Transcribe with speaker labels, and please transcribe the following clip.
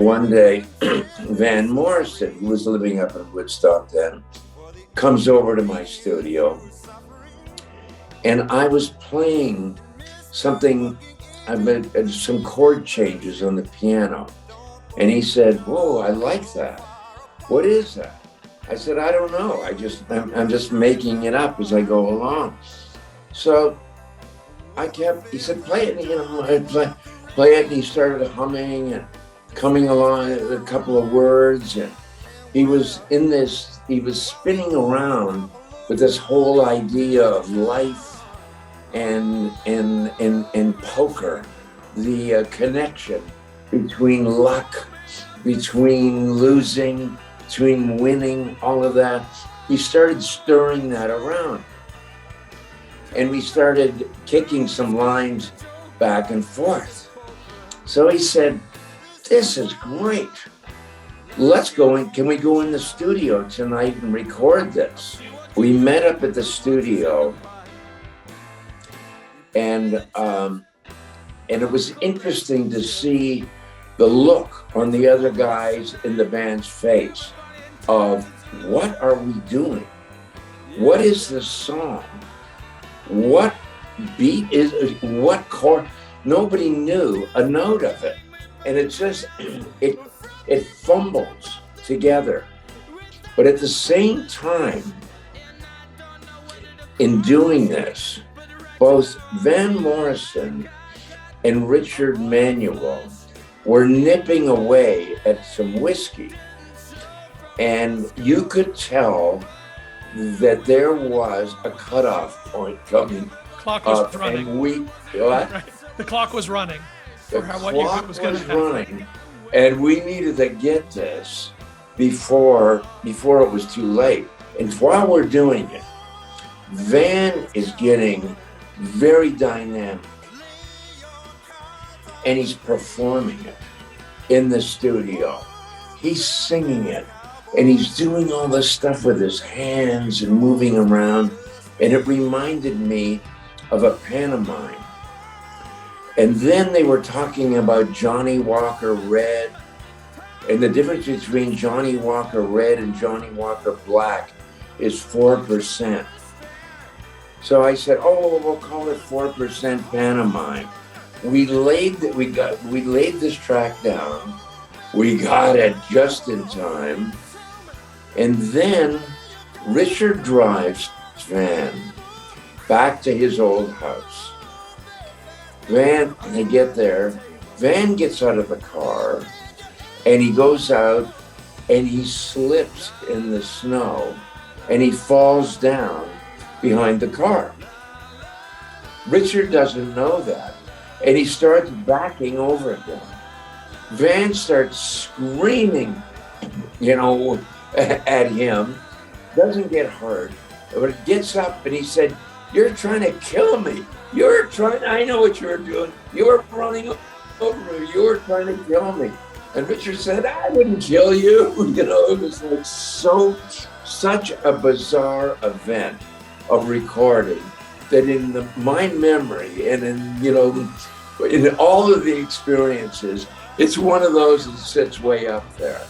Speaker 1: one day, Van Morrison, who was living up in Woodstock then, comes over to my studio, and I was playing something, I made some chord changes on the piano, and he said, "Whoa, I like that. What is that?" I said, "I don't know. I'm just making it up as I go along." So he said, "Play it," and play it, and he started humming and coming along a couple of words, and he was spinning around with this whole idea of life and poker, the connection between luck, between losing, between winning, all of that. He started stirring that around, and we started kicking some lines back and forth. So he said, "This is great. Let's go in. Can we go in the studio tonight and record this?" We met up at the studio, and it was interesting to see the look on the other guys in the band's face of, what are we doing? What is this song? What beat is it? What chord? Nobody knew a note of it. And it just, it fumbles together. But at the same time, in doing this, both Van Morrison and Richard Manuel were nipping away at some whiskey. And you could tell that there was a cutoff point coming.
Speaker 2: Clock was running.
Speaker 1: And what?
Speaker 2: Right. The clock was running.
Speaker 1: The clock was running, and we needed to get this before it was too late. And while we're doing it, Van is getting very dynamic, and he's performing it in the studio. He's singing it, and he's doing all this stuff with his hands and moving around, and it reminded me of a pantomime. And then they were talking about Johnny Walker Red, and the difference between Johnny Walker Red and Johnny Walker Black is 4%. So I said, "Oh, we'll call it 4% pantomime." We laid this track down. We got it just in time, and then Richard drives Van back to his old house. They get there, Van gets out of the car, and he goes out, and he slips in the snow, and he falls down behind the car. Richard doesn't know that, and he starts backing over him. Van starts screaming, at him, doesn't get hurt, but it gets up, and he said, "You're trying to kill me. I know what you were doing. You were running over me. You were trying to kill me." And Richard said, "I didn't kill you." It was like such a bizarre event of recording that in my memory and in all of the experiences, it's one of those that sits way up there.